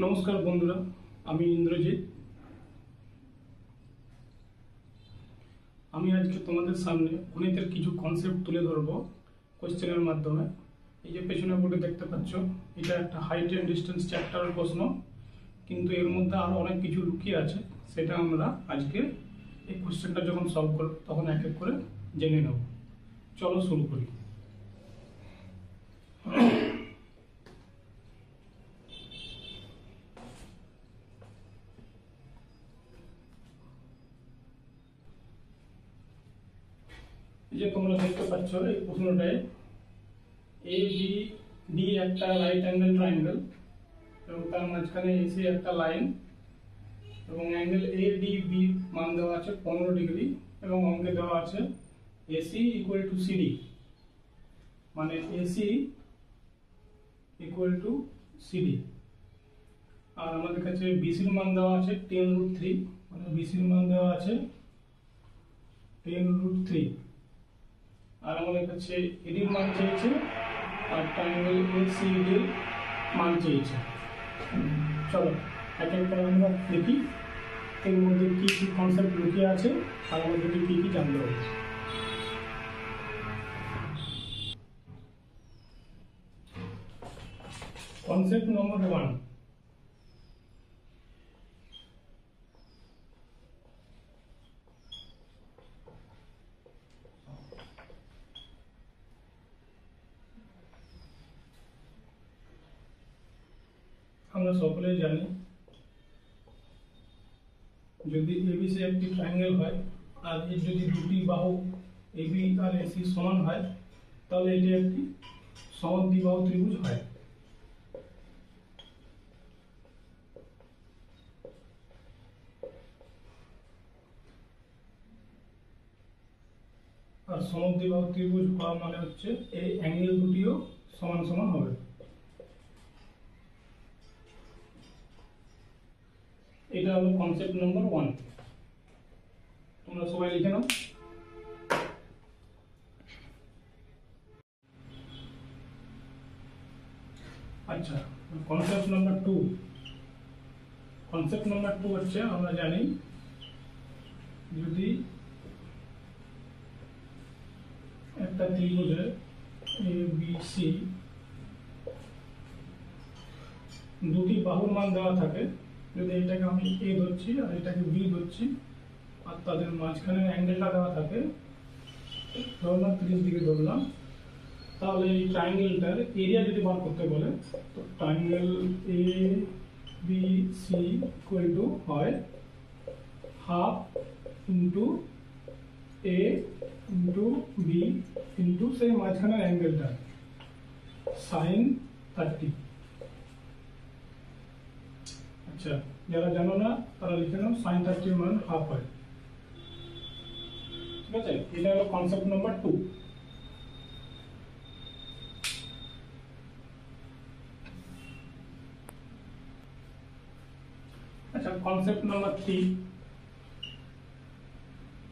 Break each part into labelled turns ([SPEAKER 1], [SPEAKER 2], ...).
[SPEAKER 1] নমস্কার বন্ধুরা, আমি ইন্দ্রজিৎ। আমি আজকে তোমাদের সামনে গণিতের কিছু কনসেপ্ট তুলে ধরবো কোশ্চেনের মাধ্যমে। এই যে পেছনে বোর্ডে দেখতে পাচ্ছ, এটা একটা হাইট এন্ড ডিস্টেন্স চ্যাপ্টারের প্রশ্ন, কিন্তু এর মধ্যে আরো অনেক কিছু লুকিয়ে আছে। সেটা আমরা আজকে এই কোশ্চেনটা যখন সলভ করব তখন এক এক করে জেনে নেব। চলো শুরু করি। এই যে তোমরা দেখতে পাচ্ছ এই প্রশ্নটায় এ বি ডি একটা রাইট অ্যাঙ্গেল ট্রায়াঙ্গেল এবং তার মাঝখানে এসি একটা লাইন এবং অ্যাঙ্গেল এ ডি বি মান দেওয়া আছে 15 ডিগ্রি এবং অঙ্কে দেওয়া আছে এসি ইকুয়াল টু সিডি, মানে এসি ইকুয়াল টু সিডি। আর আমাদের কাছে বিসির মান দেওয়া আছে 10√3, মানে বিসির মান দেওয়া আছে 10√3। আর আমাদের কাছে এডির মান চেয়েছে আর ট্রায়াঙ্গেল এসিডির মান চেয়েছে। চলো এক এক করে আমরা দেখি এর মধ্যে কি কি কনসেপ্ট লুকিয়ে আছে আর আমাদেরকে কি কি জানতে হবে। কনসেপ্ট নম্বর 1, আমরা সকলেই জানি যদি এবিসি একটি ট্রায়াঙ্গেল হয় আর এর যদি দুটি বাহু এবি আর এসি সমান হয় তাহলে এটি একটি সমদ্বিবাহু ত্রিভুজ হয়। আর সমদ্বিবাহু ত্রিভুজ হওয়া মানে হচ্ছে এই অ্যাঙ্গেল দুটিও সমান সমান হবে। এটা হলো কনসেপ্ট নম্বর 1। তোমরা সবাই লিখে নাও। আচ্ছা, কনসেপ্ট নম্বর 2। কনসেপ্ট নম্বর 2 হচ্ছে আমরা জানি যদি একটা ত্রিভুজে এ বি সি দুটি বাহুর মান দেওয়া থাকে, যদি এটাকে আমি এ ধরছি আর এটাকে বি ধরছি আর তাদের মাঝখানে অ্যাঙ্গেলটা দেওয়া থাকে, ধরলাম 30 ডিগ্রি ধরলাম, তাহলে এই ট্রায়াঙ্গেলটার এরিয়া যদি বার করতে বলে তো triangle A B C equal to হয় half into A into B into সেই মাঝখানের অ্যাঙ্গেলটা sin 30। আচ্ছা, যারা জানো না তারা লিখে নাও sin 30 মান হাফ হয়। ঠিক আছে, এটা হলো কনসেপ্ট নাম্বার 2। আচ্ছা, কনসেপ্ট নাম্বার 3,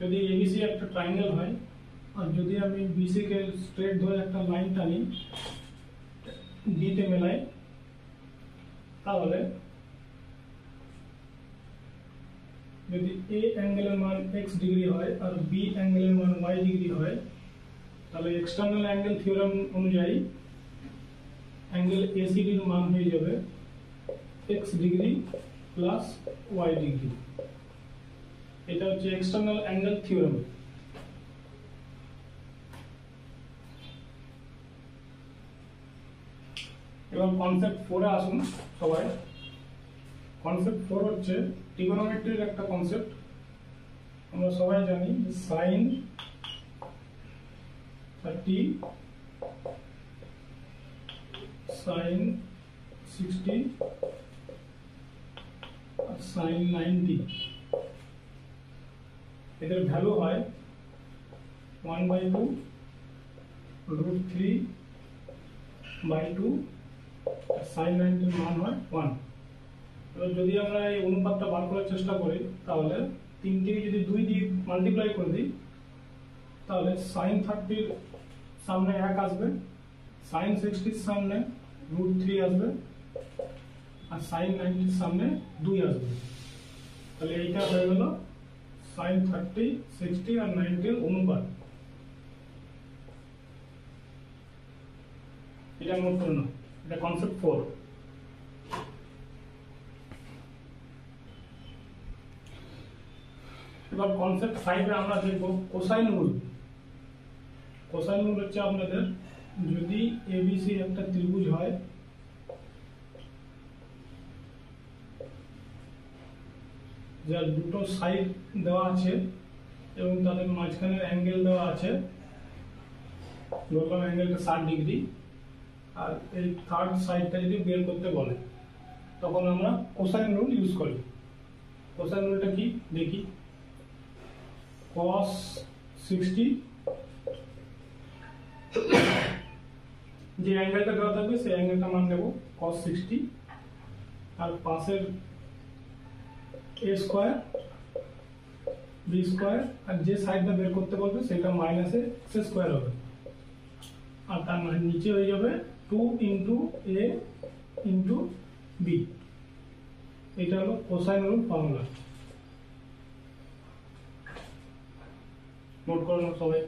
[SPEAKER 1] যদি এবিসি একটা ট্রায়াঙ্গেল হয় আর যদি আমি বিসি কে স্ট্রেট ধরে একটা লাইন টানি ডি তে মেলাই, তাহলে যদি এ অ্যাঙ্গেলের মান x ডিগ্রি হয় আর বি অ্যাঙ্গেলের মান y ডিগ্রি হয়, তাহলে এক্সটার্নাল অ্যাঙ্গেল থিওরেম অনুযায়ী অ্যাঙ্গেল এসিডি এর মান হয়ে যাবে x degree plus y degree. এটা হচ্ছে এক্সটার্নাল অ্যাঙ্গেল থিওরেম। এবার কনসেপ্ট 4 এ আসুন সবাই। কনসেপ্ট 4 হচ্ছে ট্রিগোনোমেট্রির একটা কনসেপ্ট। আমরা সবাই জানি sin 30 sin 60 আর sin 90 এদের ভ্যালু হয় 1/2 √3/2 আর sin 90 এর মান হয় 1। এবার যদি আমরা এই অনুপাতটা বার করার চেষ্টা করি তাহলে তিনটিকে যদি 2 দিয়ে মাল্টিপ্লাই করে দিই তাহলে sin 30 এর সামনে 1 আসবে, sin 60 এর সামনে √3 আসবে আর sin 90 সামনে 2 আসবে, তাহলে এইটা হয়ে গেল sin 30 60 আর 90 এর অনুপাত। এটা নোট করে নাও, এটা কনসেপ্ট 4। এবার কনসেপ্ট 5 এ আমরা দেখব কোসাইন রুল। কোসাইন রুল হচ্ছে আপনাদের যদি এবিসি একটা ত্রিভুজ হয়, যার দুটো সাইড দেওয়া আছে এবং তাদের মাঝখানের অ্যাঙ্গেল দেওয়া আছে, ধরলাম অ্যাঙ্গেলটা 60 ডিগ্রি, আর এই থার্ড সাইডটা যদি বের করতে বলে তখন আমরা কোসাইন রুল ইউজ করি। কোসাইন রুলটা কি দেখি, cos 60 যে অ্যাঙ্গেলটা দেওয়া থাকবে সেই অ্যাঙ্গেলটা মান নেব cos 60, আর পাশের a স্কয়ার b স্কয়ার, আর যে সাইডটা বের করতে বলবে সেটা মাইনাস a স্কয়ার হবে, আর তার মানে নিচে হয়ে যাবে 2 ইনটু a ইনটু b। এটা হলো কোসাইন রুল ফর্মুলা। নোট করে নাও সবাই।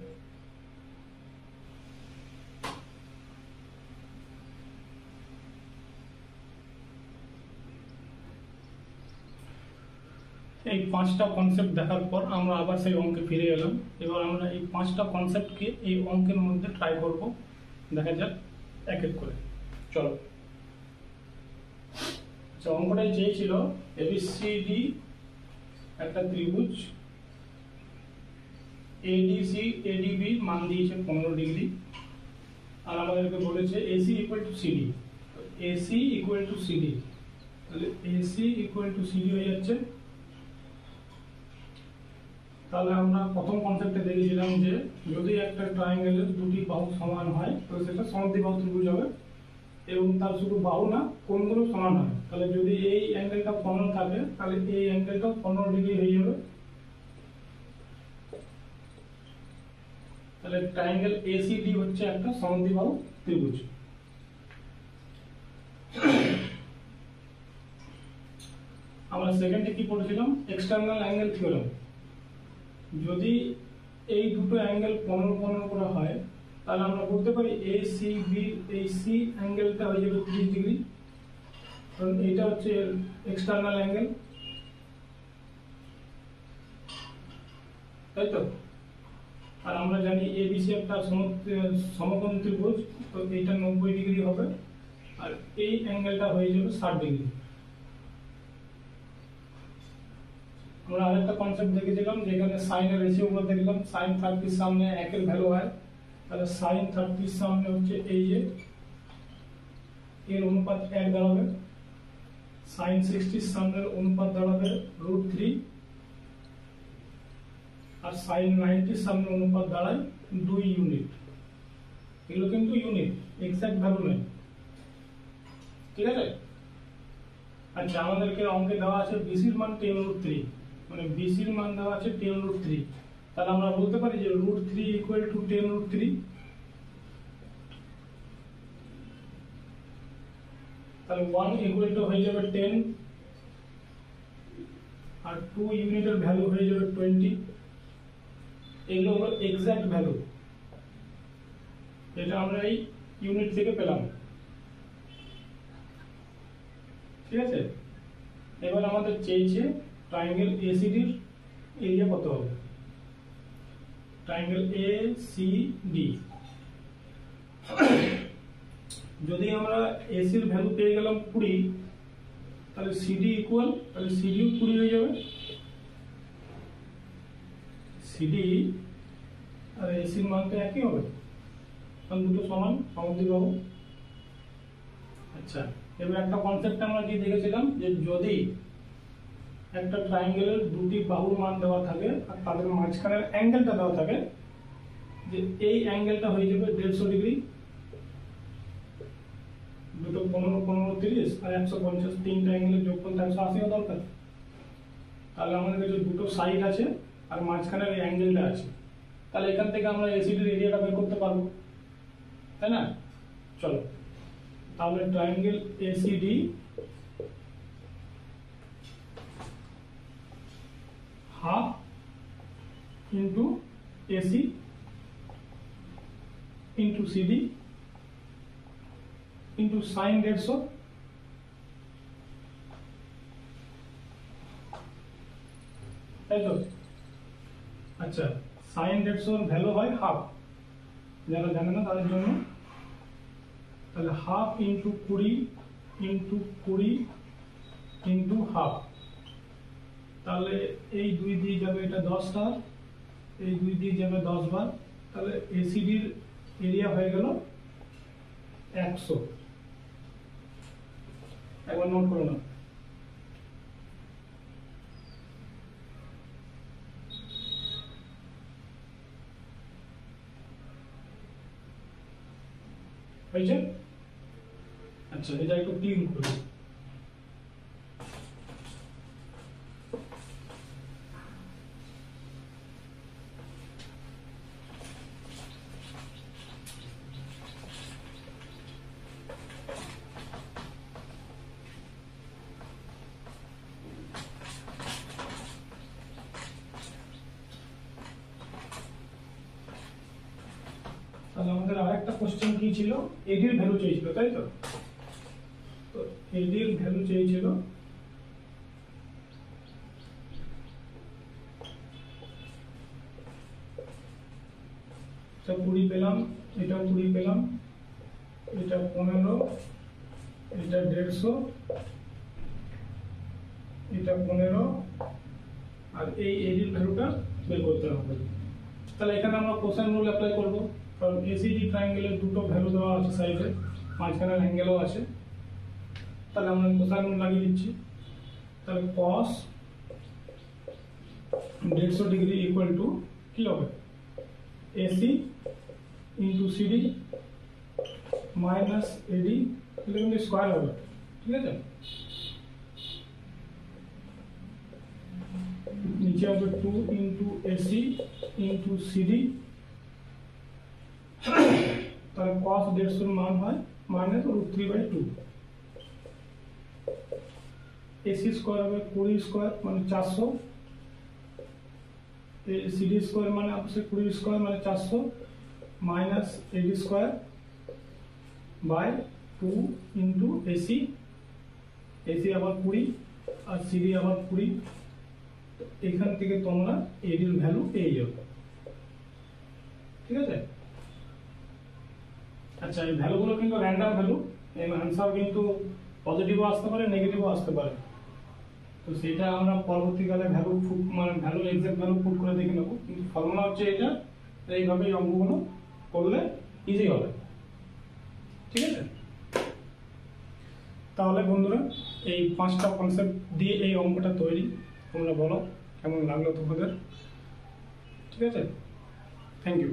[SPEAKER 1] এই 5টা কনসেপ্ট দেখার পর আমরা আবার সেই অঙ্কে ফিরে এলাম। এবার আমরা এই 5টা কনসেপ্টকে এই অঙ্কের মধ্যে ট্রাই করব, দেখা যাক এক এক করে। চলো, আচ্ছা, অঙ্কটাই চেয়েছিল এবিসিডি একটা ত্রিভুজ, এডিসি এডিবি মান দিয়েছে 15 ডিগ্রি, আর আমাদেরকে বলেছে AC equal to CD. AC equal to CD, তাহলে এসি ইকুয়াল টু সিডি হয়ে যাচ্ছে। তাহলে আমরা প্রথম কনসেপ্টে দেখেছিলাম যে যদি একটা ট্রায়াঙ্গেলের দুটি বাহু সমান হয় তাহলে সেটা সমদ্বিবাহু ত্রিভুজ হবে, এবং তার শুধু বাহু না কোণগুলো সমান হয়। তাহলে যদি এই অ্যাঙ্গেলটা 15 থাকে তাহলে এই অ্যাঙ্গেলটা 15 ডিগ্রি হয়ে যাবে। তাহলে ট্রায়াঙ্গেল এসিডি হচ্ছে একটা সমদ্বিবাহু ত্রিভুজ। আমরা সেকেন্ডে কি পড়েছিলাম, এক্সটার্নাল অ্যাঙ্গেল থিওরেম। যদি এই দুটো অ্যাঙ্গেল 15-15 করে হয় তাহলে আমরা বলতে পারি এসিবি এই সি অ্যাঙ্গেলটা হয়ে যাবে 30 ডিগ্রি, কারণ এইটা হচ্ছে এক্সটার্নাল অ্যাঙ্গেল, তাই তো। আর আমরা জানি এবিসি একটা সমকোণ ত্রিভুজ, তো এইটা 90 ডিগ্রি হবে, আর এই অ্যাঙ্গেলটা হয়ে যাবে 60 ডিগ্রি। আমরা আরেকটা কনসেপ্ট দেখেছিলাম যেখানে সাইনের রেশিও দেখলাম, sin 30 সামনে 1 এর ভ্যালু হয়, তাহলে sin 30 সামনে হচ্ছে এই যে এর অনুপাত 1 দাঁড়াবে, sin 60 সামনের অনুপাত দাঁড়াবে √3, আর sin 90 সামনের অনুপাত দাঁড়ায় 2 ইউনিট। এগুলো কিন্তু ইউনিট, এক্সাক্ট ভ্যালু নয়, ঠিক আছে। আচ্ছা, আমাদেরকে অঙ্কে দেওয়া আছে বিসির মান 10√3, মানে বিসির মান দেওয়া আছে 10√3, তাহলে আমরা বলতে পারি যে √3 ইকুয়াল টু 10√3। তাহলে 1 ইকুয়াল টু হয়ে যাবে 10, আর 2 ইউনিটের ভ্যালু হয়ে যাবে 20। এগুলো হলো এক্সাক্ট ভ্যালু, এটা আমরা এই ইউনিট থেকে পেলাম, ঠিক আছে। এবার আমাদের চেয়েছে ট্রায়াঙ্গেল এসিডির এরিয়া কত হবে। ট্রায়াঙ্গেল এসিডি, যদি আমরা এসির ভ্যালু পেয়ে গেলাম 20, তাহলে সিডি ইকুয়াল, তাহলে সিডিও 20 হয়ে যাবে। সিডি আর এসির মানটা একই হবে, কারণ দুটো সমান সমদ্বিবাহু। আচ্ছা, এবার একটা কনসেপ্ট আমরা কি দেখেছিলাম যে যদি একটা ট্রায়াঙ্গেলের দুটি বাহুর মান দেওয়া থাকে আর তাদের মাঝখানের অ্যাঙ্গেলটা দেওয়া থাকে, যে এই অ্যাঙ্গেলটা হয়ে যাবে 150 ডিগ্রি, দুটো 15 15 30 আর 150, তিনটা অ্যাঙ্গেলের যোগফল 180 হওয়া দরকার। তাহলে আমাদের কাছে দুটো সাইড আছে আর মাঝখানের এই অ্যাঙ্গেলটা আছে, তাহলে এখান থেকে আমরা এসিডির এরিয়াটা বের করতে পারবো, তাই না। চলো, তাহলে triangle ACD into AC into CD into sign 150, তাই তো? আচ্ছা, সাইন 150 ভ্যালু হয় হাফ, যারা জানে না তাদের জন্য। তাহলে half into 20 into 20 into half, তাহলে এই 2 দিয়ে যাবে এটা 10টা, এই 2 দিয়ে যাবে 10 বার, তাহলে এসিডির এরিয়া হয়ে গেল 100। একবার নোট করে নাও। হয়েছে? আচ্ছা, এটা একটু ক্লিন করি। তাহলে আমাদের আরেকটা কোশ্চেন কি ছিল, এডির ভ্যালু চেয়েছিল, তাই তো? তো এডির ভ্যালু চেয়েছিল এটা 20 পেলাম, এটাও 20 পেলাম, এটা 15, এটা 150, এটা 15, আর এই এডির ভ্যালুটা বের করতে হবে। তাহলে এখানে আমরা কোসাইন রুল অ্যাপ্লাই করব, কারণ এসিডি ট্রায়াঙ্গেলের দুটো ভ্যালু দেওয়া আছে সাইডে, মাঝখানের অ্যাঙ্গেলও আছে। তাহলে আমরা কোসাইন রুল লাগিয়ে দিচ্ছি। তাহলে cos 150 ডিগ্রি ইকুয়াল টু কি হবে, এসি ইন্টু সিডি মাইনাস এডি, এটা কিন্তু স্কয়ার হবে, ঠিক আছে? নিচে হবে 2 ইন্টু এসি ইন্টু সিডি, তাহলে cos 150 মান হয় মাইনাস √3/2, এসি স্কয়ার হবে 20 স্কয়ার মানে 400, সিডি স্কয়ার মানে অবশ্যই 20 স্কয়ার মানে 400, minus AD square by 2 into AC, AC আবার 20 আর সিডি আবার 20। এখান থেকে তোমরা এডির ভ্যালু পেয়ে যাবে, ঠিক আছে? আচ্ছা, এই ভ্যালুগুলো কিন্তু র্যান্ডম ভ্যালু, এর আনসার কিন্তু পজিটিভও আসতে পারে, নেগেটিভও আসতে পারে। তো সেটা আমরা পরবর্তীকালে ভ্যালু মানে ভ্যালু এক্সাক্ট ভ্যালু পুট করে দেখে নেবো, কিন্তু ফর্মুলা হচ্ছে এটা। এইভাবে এই অঙ্কগুলো করলে ইজি হবে, ঠিক আছে? তাহলে বন্ধুরা, এই 5টা কনসেপ্ট দিয়ে এই অঙ্কটা তৈরি, তোমরা বলো কেমন লাগলো তোমাদের, ঠিক আছে? Thank you.